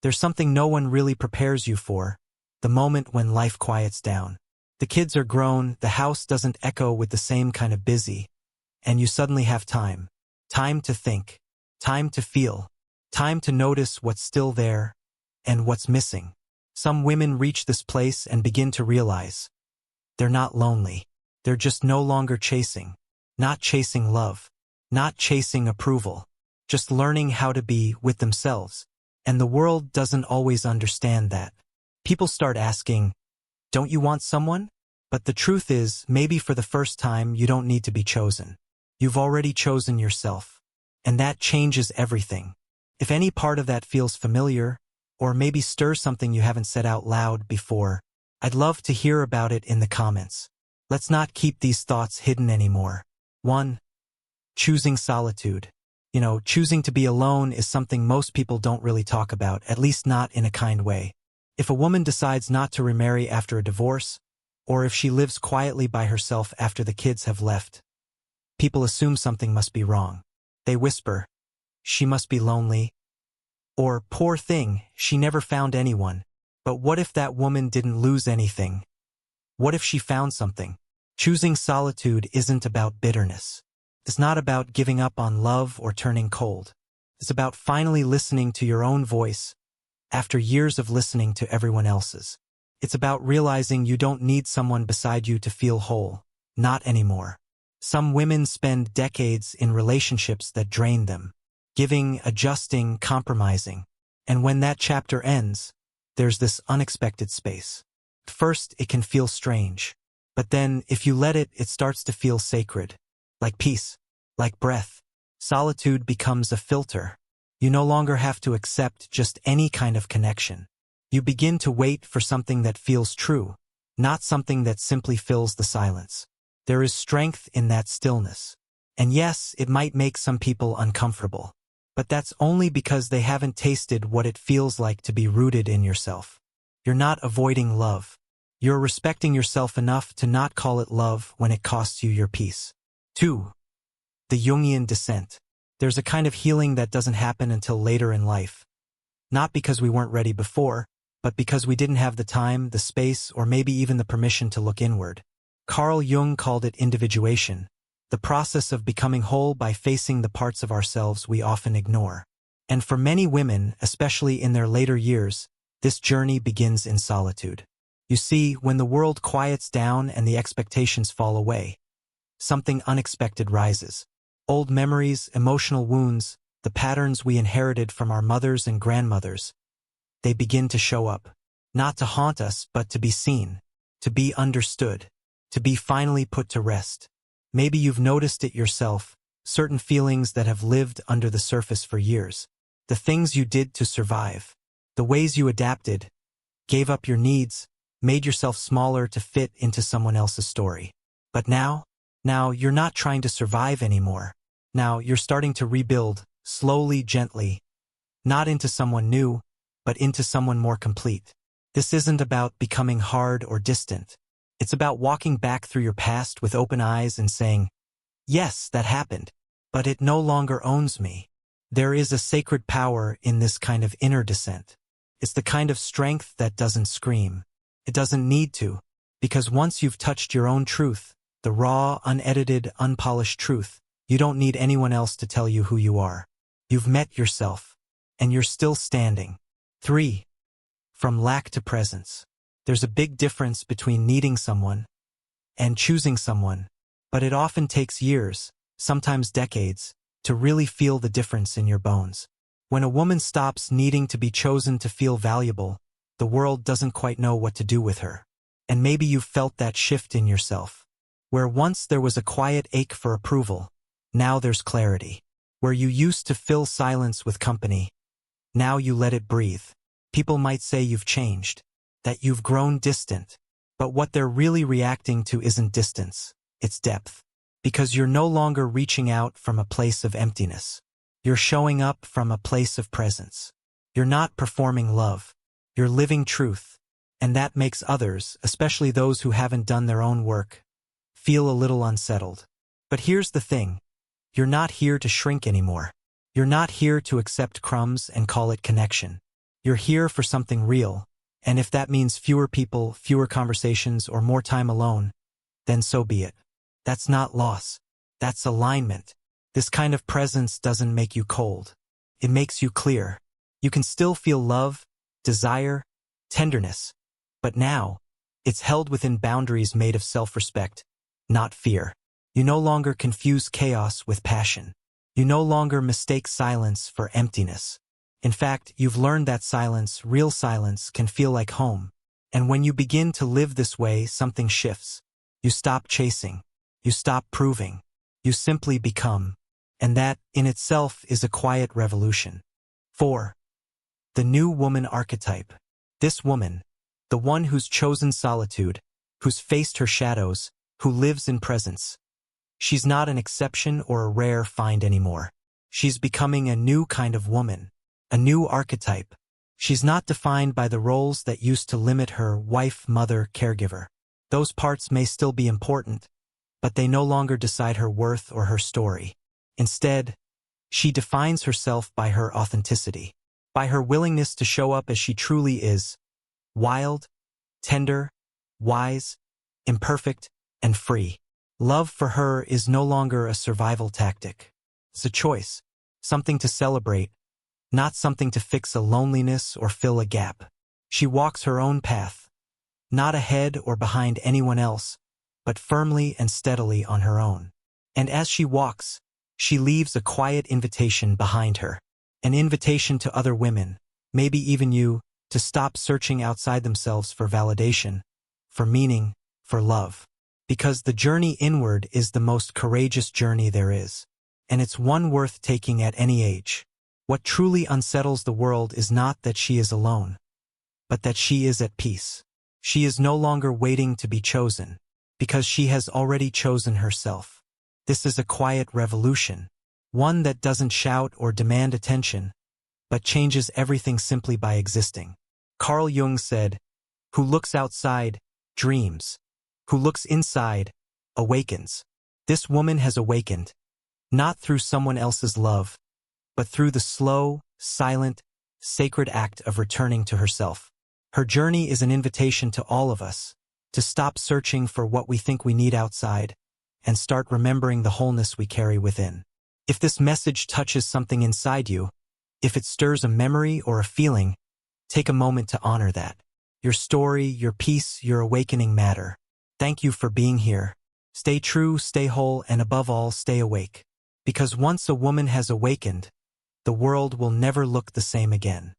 There's something no one really prepares you for, the moment when life quiets down. The kids are grown, the house doesn't echo with the same kind of busy, and you suddenly have time. Time to think, time to feel, time to notice what's still there and what's missing. Some women reach this place and begin to realize they're not lonely. They're just no longer chasing. Not chasing love. Not chasing approval. Just learning how to be with themselves. And the world doesn't always understand that. People start asking, "Don't you want someone?" But the truth is, maybe for the first time, you don't need to be chosen. You've already chosen yourself. And that changes everything. If any part of that feels familiar, or maybe stirs something you haven't said out loud before, I'd love to hear about it in the comments. Let's not keep these thoughts hidden anymore. 1. Choosing solitude. Choosing to be alone is something most people don't really talk about, at least not in a kind way. If a woman decides not to remarry after a divorce, or if she lives quietly by herself after the kids have left, people assume something must be wrong. They whisper, "She must be lonely," or "Poor thing, she never found anyone." But what if that woman didn't lose anything? What if she found something? Choosing solitude isn't about bitterness. It's not about giving up on love or turning cold. It's about finally listening to your own voice after years of listening to everyone else's. It's about realizing you don't need someone beside you to feel whole. Not anymore. Some women spend decades in relationships that drain them, giving, adjusting, compromising. And when that chapter ends, there's this unexpected space. First, it can feel strange. But then, if you let it, it starts to feel sacred. Like peace. Like breath. Solitude becomes a filter. You no longer have to accept just any kind of connection. You begin to wait for something that feels true, not something that simply fills the silence. There is strength in that stillness. And yes, it might make some people uncomfortable. But that's only because they haven't tasted what it feels like to be rooted in yourself. You're not avoiding love. You're respecting yourself enough to not call it love when it costs you your peace. 2. The Jungian descent. There's a kind of healing that doesn't happen until later in life. Not because we weren't ready before, but because we didn't have the time, the space, or maybe even the permission to look inward. Carl Jung called it individuation, the process of becoming whole by facing the parts of ourselves we often ignore. And for many women, especially in their later years, this journey begins in solitude. You see, when the world quiets down and the expectations fall away, something unexpected rises. Old memories, emotional wounds, the patterns we inherited from our mothers and grandmothers, they begin to show up. Not to haunt us, but to be seen, to be understood, to be finally put to rest. Maybe you've noticed it yourself, certain feelings that have lived under the surface for years. The things you did to survive, the ways you adapted, gave up your needs, made yourself smaller to fit into someone else's story. But now you're not trying to survive anymore. Now you're starting to rebuild, slowly, gently, not into someone new, but into someone more complete. This isn't about becoming hard or distant. It's about walking back through your past with open eyes and saying, "Yes, that happened, but it no longer owns me." There is a sacred power in this kind of inner descent. It's the kind of strength that doesn't scream. It doesn't need to, because once you've touched your own truth, the raw, unedited, unpolished truth, you don't need anyone else to tell you who you are. You've met yourself, and you're still standing. 3. From lack to presence. There's a big difference between needing someone and choosing someone, but it often takes years, sometimes decades, to really feel the difference in your bones. When a woman stops needing to be chosen to feel valuable, the world doesn't quite know what to do with her. And maybe you've felt that shift in yourself. Where once there was a quiet ache for approval, now there's clarity. Where you used to fill silence with company, now you let it breathe. People might say you've changed, that you've grown distant. But what they're really reacting to isn't distance, it's depth. Because you're no longer reaching out from a place of emptiness. You're showing up from a place of presence. You're not performing love. You're living truth. And that makes others, especially those who haven't done their own work, feel a little unsettled. But here's the thing. You're not here to shrink anymore. You're not here to accept crumbs and call it connection. You're here for something real, and if that means fewer people, fewer conversations, or more time alone, then so be it. That's not loss. That's alignment. This kind of presence doesn't make you cold. It makes you clear. You can still feel love, desire, tenderness, but now, it's held within boundaries made of self-respect, not fear. You no longer confuse chaos with passion. You no longer mistake silence for emptiness. In fact, you've learned that silence, real silence, can feel like home. And when you begin to live this way, something shifts. You stop chasing. You stop proving. You simply become. And that, in itself, is a quiet revolution. 4. The new woman archetype. This woman, the one who's chosen solitude, who's faced her shadows, who lives in presence. She's not an exception or a rare find anymore. She's becoming a new kind of woman. A new archetype. She's not defined by the roles that used to limit her: wife, mother, caregiver. Those parts may still be important, but they no longer decide her worth or her story. Instead, she defines herself by her authenticity, by her willingness to show up as she truly is: wild, tender, wise, imperfect, and free. Love for her is no longer a survival tactic. It's a choice, something to celebrate, not something to fix a loneliness or fill a gap. She walks her own path, not ahead or behind anyone else, but firmly and steadily on her own. And as she walks, she leaves a quiet invitation behind her, an invitation to other women, maybe even you, to stop searching outside themselves for validation, for meaning, for love. Because the journey inward is the most courageous journey there is, and it's one worth taking at any age. What truly unsettles the world is not that she is alone, but that she is at peace. She is no longer waiting to be chosen, because she has already chosen herself. This is a quiet revolution, one that doesn't shout or demand attention, but changes everything simply by existing. Carl Jung said, "Who looks outside, dreams. Who looks inside, awakens." This woman has awakened, not through someone else's love, but through the slow, silent, sacred act of returning to herself. Her journey is an invitation to all of us, to stop searching for what we think we need outside, and start remembering the wholeness we carry within. If this message touches something inside you, if it stirs a memory or a feeling, take a moment to honor that. Your story, your peace, your awakening matter. Thank you for being here. Stay true, stay whole, and above all, stay awake. Because once a woman has awakened, the world will never look the same again.